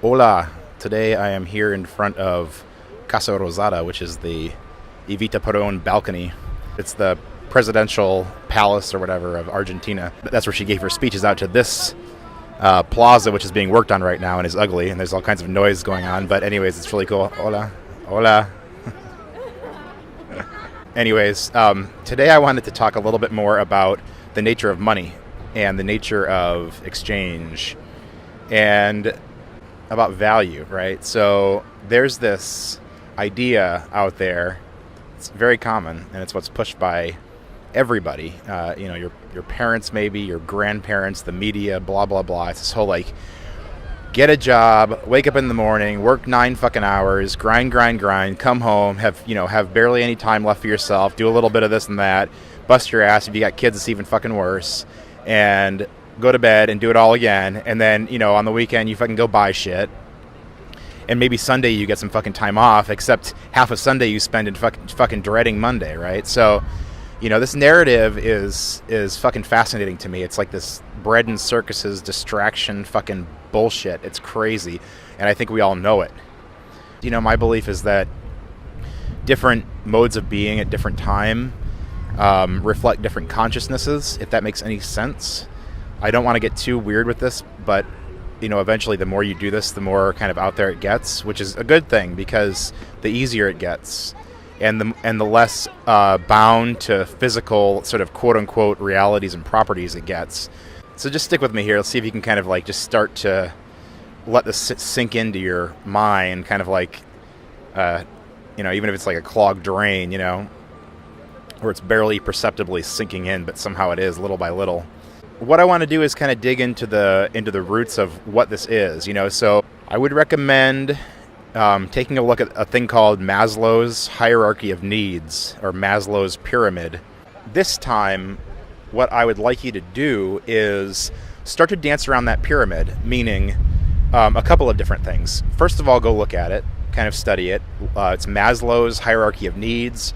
Hola. Today I am here in front of Casa Rosada, which is the Evita Peron balcony. It's the presidential palace or whatever of Argentina. That's where she gave her speeches out to this plaza, which is being worked on right now and is ugly, and there's all kinds of noise going on. But anyways, it's really cool. Hola. Hola. Anyways, today I wanted to talk a little bit more about the nature of money and the nature of exchange and about value, right? So there's this idea out there. It's very common, and it's what's pushed by everybody. Your parents, maybe your grandparents, the media, blah blah blah. It's this whole like, get a job, wake up in the morning, work 9 fucking hours, grind, come home, have barely any time left for yourself, do a little bit of this and that, bust your ass. If you got kids, it's even fucking worse, and go to bed and do it all again. And then, on the weekend, you fucking go buy shit. And maybe Sunday you get some fucking time off, except half of Sunday you spend in fucking dreading Monday, right? So, this narrative is fucking fascinating to me. It's like this bread and circuses distraction fucking bullshit. It's crazy. And I think we all know it. My belief is that different modes of being at different time reflect different consciousnesses, if that makes any sense. I don't want to get too weird with this, but eventually the more you do this, the more kind of out there it gets, which is a good thing because the easier it gets, and the less bound to physical sort of quote unquote realities and properties it gets. So just stick with me here. Let's see if you can kind of like just start to let this sink into your mind, kind of like even if it's like a clogged drain, where it's barely perceptibly sinking in, but somehow it is little by little. What I want to do is kind of dig into the roots of what this is, So I would recommend taking a look at a thing called Maslow's hierarchy of needs, or Maslow's pyramid. This time, what I would like you to do is start to dance around that pyramid, meaning a couple of different things. First of all, go look at it, kind of study it. It's Maslow's hierarchy of needs,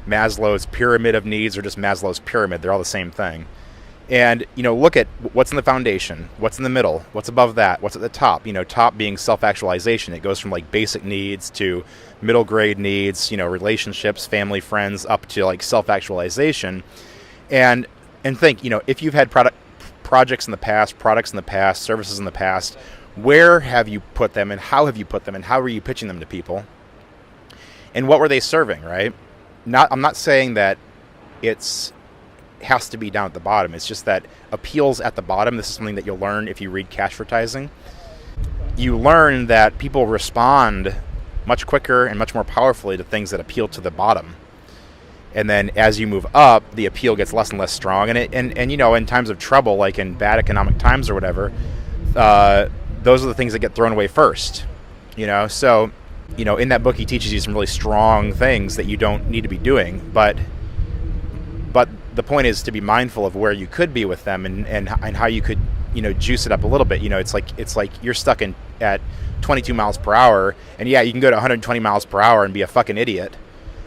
Maslow's pyramid of needs, or just Maslow's pyramid. They're all the same thing. And, look at what's in the foundation, what's in the middle, what's above that, what's at the top. Top being self-actualization. It goes from like basic needs to middle grade needs, relationships, family, friends, up to like self-actualization. And think, if you've had projects in the past, products in the past, services in the past, where have you put them and how have you put them and how are you pitching them to people? And what were they serving, right? I'm not saying that it's has to be down at the bottom. It's just that appeals at the bottom. This is something that you'll learn if you read cash advertising. You learn that people respond much quicker and much more powerfully to things that appeal to the bottom. And then as you move up, the appeal gets less and less strong. And in times of trouble, like in bad economic times or whatever, those are the things that get thrown away first. So, in that book, he teaches you some really strong things that you don't need to be doing, but the point is to be mindful of where you could be with them and how you could juice it up a little bit. It's like you're stuck at 22 miles per hour, and yeah, you can go to 120 miles per hour and be a fucking idiot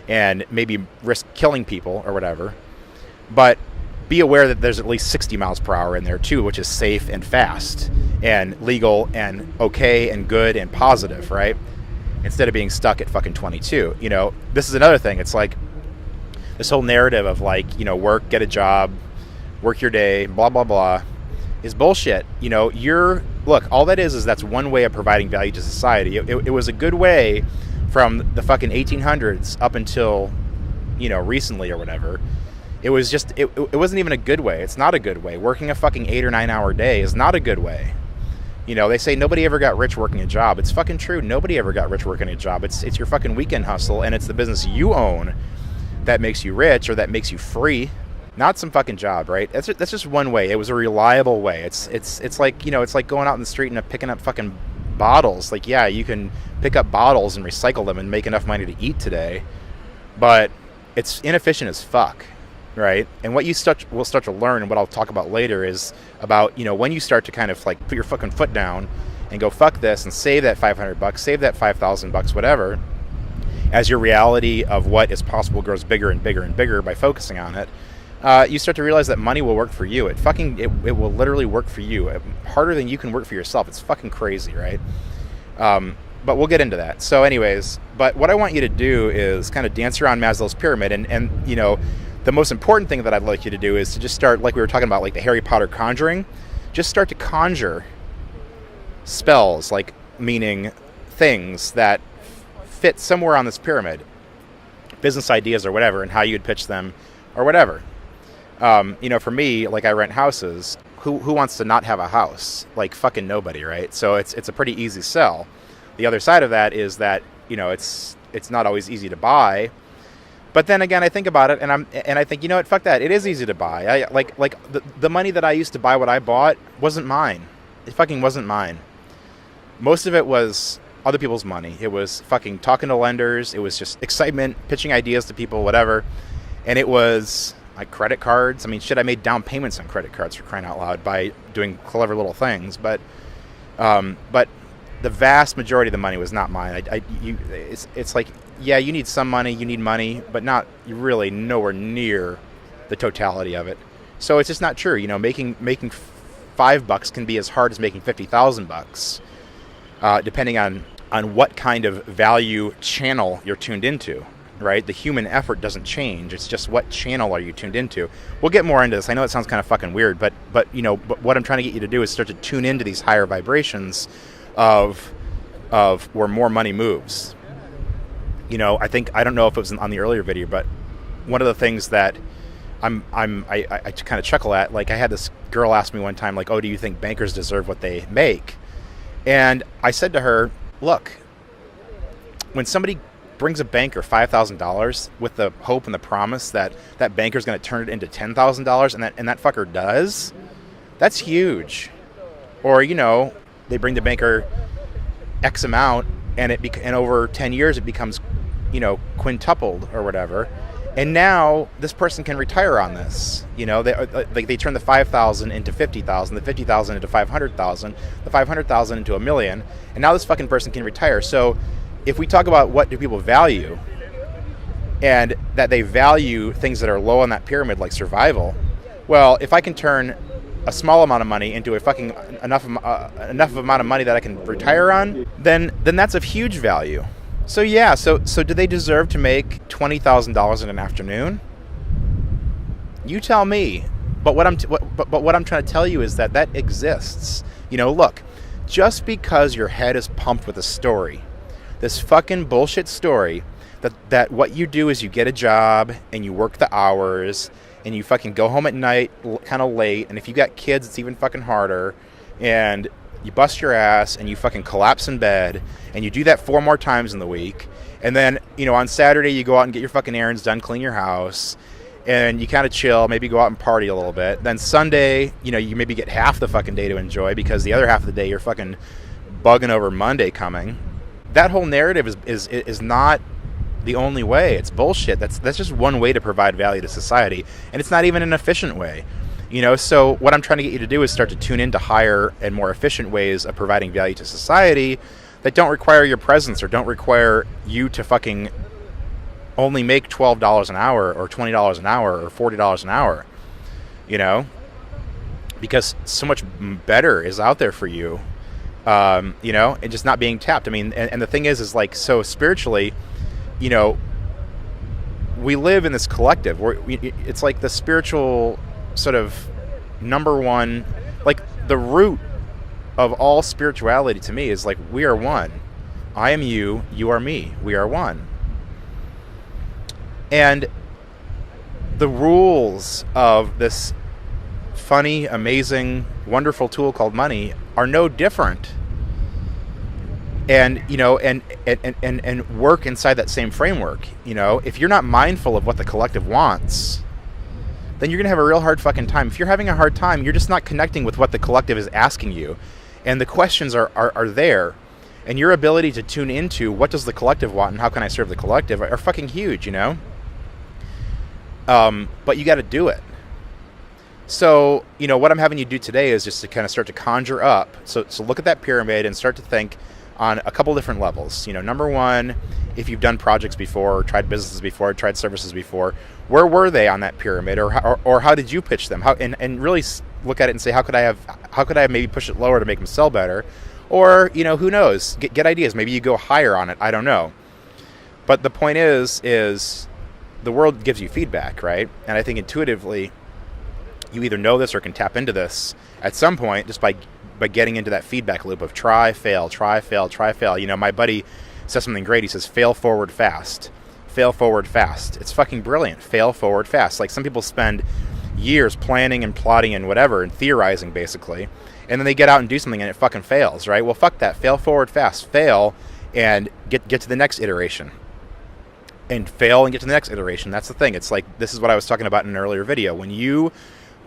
and maybe risk killing people or whatever, but be aware that there's at least 60 miles per hour in there too, which is safe and fast and legal and okay and good and positive, right? Instead of being stuck at fucking 22. This is another thing. It's like this whole narrative of like, work, get a job, work your day, blah, blah, blah, is bullshit. Look, all that is that's one way of providing value to society. It was a good way from the fucking 1800s up until, recently or whatever. It was just, it wasn't even a good way. It's not a good way. Working a fucking 8 or 9 hour day is not a good way. They say nobody ever got rich working a job. It's fucking true. Nobody ever got rich working a job. It's your fucking weekend hustle, and it's the business you own that makes you rich or that makes you free, not some fucking job, right? That's just one way. It was a reliable way. It's like, it's like going out in the street and picking up fucking bottles. Like, yeah, you can pick up bottles and recycle them and make enough money to eat today, but it's inefficient as fuck, right? And what you will start to learn, and what I'll talk about later, is about, when you start to kind of like put your fucking foot down and go fuck this and save that $500, save that $5,000, whatever, as your reality of what is possible grows bigger and bigger and bigger by focusing on it, you start to realize that money will work for you. It will literally work for you harder than you can work for yourself. It's fucking crazy, right? But we'll get into that. So anyways, but what I want you to do is kind of dance around Maslow's pyramid. And you know, the most important thing that I'd like you to do is to just start, like we were talking about, like the Harry Potter conjuring. Just start to conjure spells, like meaning things that fit somewhere on this pyramid. Business ideas or whatever, and how you'd pitch them or whatever. You know, for me, like I rent houses. Who wants to not have a house? Like fucking nobody, right? So it's a pretty easy sell. The other side of that is that, you know, it's not always easy to buy. But then again, I think about it, and I think, you know what, fuck that. It is easy to buy. The money that I used to buy what I bought wasn't mine. It fucking wasn't mine. Most of it was other people's money. It was fucking talking to lenders. It was just excitement, pitching ideas to people, whatever. And it was like credit cards. I mean, shit, I made down payments on credit cards, for crying out loud, by doing clever little things. But the vast majority of the money was not mine. It's like, yeah, you need some money, you need money, but not really nowhere near the totality of it. So it's just not true. You know, making $5 can be as hard as making $50,000, depending on what kind of value channel you're tuned into, right? The human effort doesn't change. It's just what channel are you tuned into. We'll get more into this. I know it sounds kind of fucking weird, but you know, but what I'm trying to get you to do is start to tune into these higher vibrations of where more money moves. You know, I don't know if it was on the earlier video, but one of the things that I kind of chuckle at, like I had this girl ask me one time, like, oh, do you think bankers deserve what they make? And I said to her, look, when somebody brings a banker $5,000 with the hope and the promise that that banker's going to turn it into $10,000, and that fucker does, that's huge. Or, you know, they bring the banker X amount, and and over 10 years it becomes, you know, quintupled or whatever. And now this person can retire on this. You know, they turn the 5,000 into 50,000, the 50,000 into 500,000, the 500,000 into $1 million, and now this fucking person can retire. So if we talk about what do people value, and that they value things that are low on that pyramid, like survival, well, if I can turn a small amount of money into a fucking enough amount of money that I can retire on, then that's of huge value. So yeah, so do they deserve to make $20,000 in an afternoon? You tell me. But what I'm trying to tell you is that exists. You know, look, just because your head is pumped with a story, this fucking bullshit story that what you do is you get a job and you work the hours and you fucking go home at night kind of late, and if you got kids it's even fucking harder, and you bust your ass and you fucking collapse in bed, and you do that 4 more times in the week, and then, you know, on Saturday you go out and get your fucking errands done, clean your house, and you kind of chill, maybe go out and party a little bit. Then Sunday, you know, you maybe get half the fucking day to enjoy because the other half of the day you're fucking bugging over Monday coming. That whole narrative is not the only way. It's bullshit. That's just one way to provide value to society, and it's not even an efficient way. You know, so what I'm trying to get you to do is start to tune into higher and more efficient ways of providing value to society that don't require your presence or don't require you to fucking only make $12 an hour or $20 an hour or $40 an hour, you know, because so much better is out there for you, you know, and just not being tapped. I mean, and the thing is like, so spiritually, you know, we live in this collective where it's like the spiritual sort of number one, like the root of all spirituality to me is like, we are one. I am you, you are me, we are one. And the rules of this funny, amazing, wonderful tool called money are no different. And, you know, and work inside that same framework. You know, if you're not mindful of what the collective wants, then you're going to have a real hard fucking time. If you're having a hard time, you're just not connecting with what the collective is asking you. And the questions are there. And your ability to tune into what does the collective want and how can I serve the collective are fucking huge, you know? But you got to do it. So, you know, what I'm having you do today is just to kind of start to conjure up. So look at that pyramid and start to think on a couple different levels. You know, number one, if you've done projects before, or tried businesses before, or tried services before, where were they on that pyramid, or how did you pitch them? How and really look at it and say, how could I have maybe push it lower to make them sell better, Or, who knows? Get ideas. Maybe you go higher on it. I don't know. But the point is the world gives you feedback, right? And I think intuitively, you either know this or can tap into this at some point just by getting into that feedback loop of try, fail, try, fail, try, fail. My buddy says something great. He says, fail forward fast. Fail forward fast. It's fucking brilliant. Fail forward fast. Like, some people spend years planning and plotting and whatever and theorizing, basically, and then they get out and do something and it fucking fails, right? Well, fuck that. Fail forward fast. Fail and get to the next iteration. And fail and get to the next iteration. That's the thing. It's like, this is what I was talking about in an earlier video. When you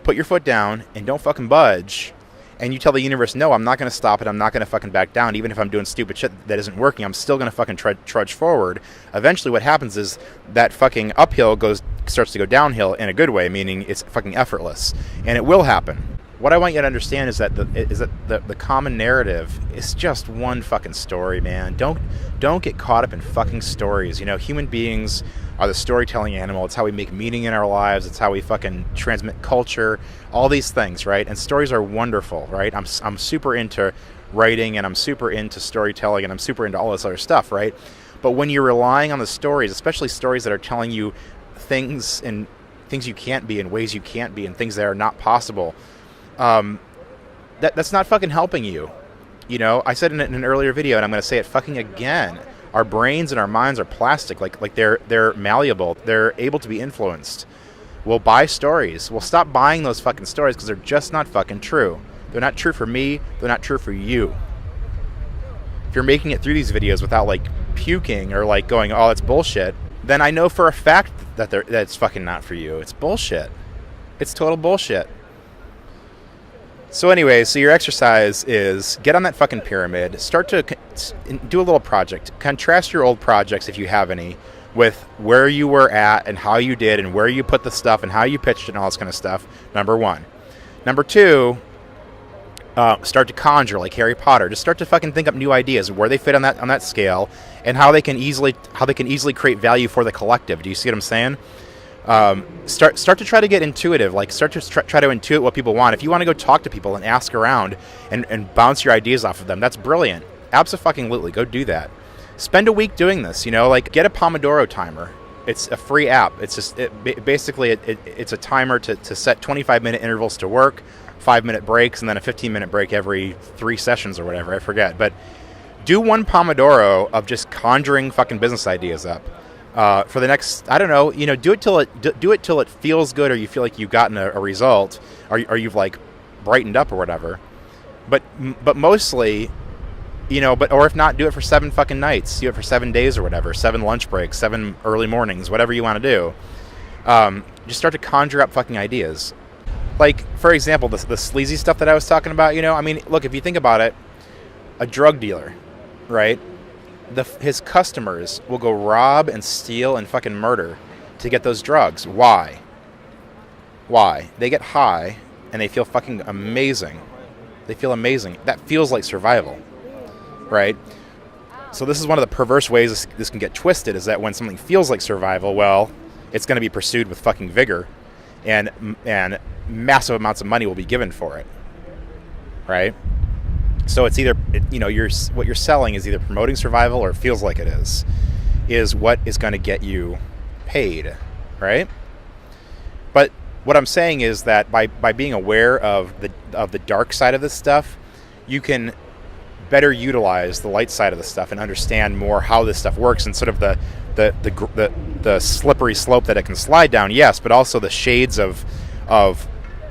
put your foot down and don't fucking budge, and you tell the universe, no, I'm not going to stop it, I'm not going to fucking back down, even if I'm doing stupid shit that isn't working, I'm still going to fucking trudge forward. Eventually what happens is that fucking uphill starts to go downhill in a good way, meaning it's fucking effortless. And it will happen. What I want you to understand is that the common narrative is just one fucking story, man. Don't get caught up in fucking stories. Human beings are the storytelling animal. It's how we make meaning in our lives. It's how we fucking transmit culture, all these things, right? And stories are wonderful, right? I'm super into writing, and I'm super into storytelling, and I'm super into all this other stuff, right? But when you're relying on the stories, especially stories that are telling you things you can't be and ways you can't be and things that are not possible, that's not fucking helping you. I said in an earlier video, and I'm going to say it fucking again. Our brains and our minds are plastic, like they're malleable. They're able to be influenced. We'll buy stories. We'll stop buying those fucking stories because they're just not fucking true. They're not true for me. They're not true for you. If you're making it through these videos without like puking or like going, oh, that's bullshit, then I know for a fact that it's fucking not for you. It's bullshit. It's total bullshit. So anyway, so your exercise is get on that fucking pyramid, start to do a little project. Contrast your old projects, if you have any, with where you were at and how you did and where you put the stuff and how you pitched it and all this kind of stuff, number one. Number two, start to conjure like Harry Potter. Just start to fucking think up new ideas, where they fit on that scale, and how they can easily create value for the collective. Do you see what I'm saying? Start to try to get intuitive, like start to try to intuit what people want. If you want to go talk to people and ask around and bounce your ideas off of them, that's brilliant. Abso-fucking-lutely, go do that. Spend a week doing this, like get a Pomodoro timer. It's a free app. It's just it's a timer to set 25-minute intervals to work, 5-minute breaks, and then a 15-minute break every 3 sessions or whatever, I forget. But do one Pomodoro of just conjuring fucking business ideas up. For the next, I don't know, do it till it feels good, or you feel like you've gotten a result, or you've like brightened up or whatever. But mostly, or if not, do it for 7 fucking nights. Do it for 7 days or whatever, 7 lunch breaks, 7 early mornings, whatever you want to do. Just start to conjure up fucking ideas. Like, for example, the sleazy stuff that I was talking about. Look, if you think about it, a drug dealer, right? His customers will go rob and steal and fucking murder to get those drugs. Why? They get high and they feel fucking amazing. They feel amazing. That feels like survival, right? So this is one of the perverse ways this can get twisted, is that when something feels like survival, well, it's going to be pursued with fucking vigor, and massive amounts of money will be given for it, right? So it's either, what you're selling is either promoting survival, or it feels like it is what is going to get you paid, right? But what I'm saying is that by being aware of the dark side of this stuff, you can better utilize the light side of the stuff and understand more how this stuff works, and sort of the slippery slope that it can slide down, yes, but also the shades of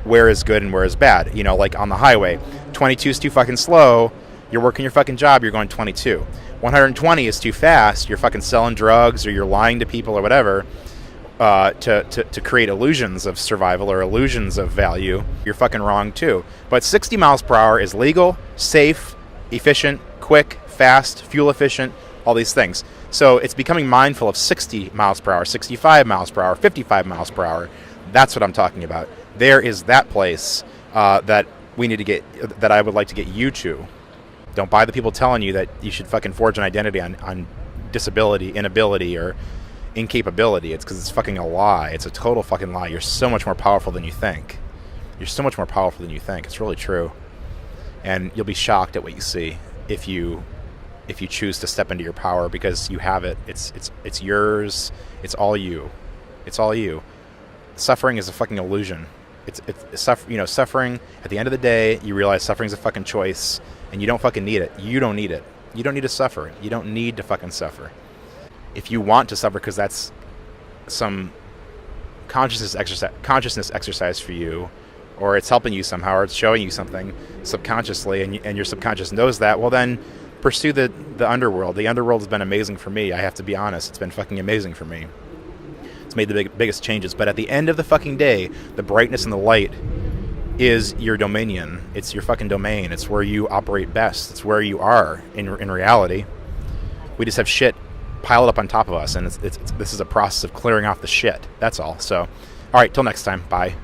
where is good and where is bad. Like on the highway, 22 is too fucking slow, you're working your fucking job, you're going 22. 120 is too fast, you're fucking selling drugs, or you're lying to people or whatever, to create illusions of survival or illusions of value. You're fucking wrong too. But 60 miles per hour is legal, safe, efficient, quick, fast, fuel efficient, all these things. So it's becoming mindful of 60 miles per hour, 65 miles per hour, 55 miles per hour. That's what I'm talking about. There is that place that we need to get, that I would like to get you to. Don't buy the people telling you that you should fucking forge an identity on disability, inability, or incapability. It's because it's fucking a lie. It's a total fucking lie. You're so much more powerful than you think. You're so much more powerful than you think. It's really true. And you'll be shocked at what you see. if you choose to step into your power, because you have it. It's yours. It's all you. It's all you. Suffering is a fucking illusion. Suffering. At the end of the day, you realize suffering is a fucking choice, and you don't fucking need it. You don't need it. You don't need to suffer. You don't need to fucking suffer. If you want to suffer because that's some consciousness exercise for you, or it's helping you somehow, or it's showing you something subconsciously, and your subconscious knows that, well then pursue the underworld. The underworld has been amazing for me. I have to be honest. It's been fucking amazing for me. It's made the biggest changes. But at the end of the fucking day, the brightness and the light is your dominion. It's your fucking domain. It's where you operate best. It's where you are in reality. We just have shit piled up on top of us, and this is a process of clearing off the shit. That's all. So, all right, till next time. Bye.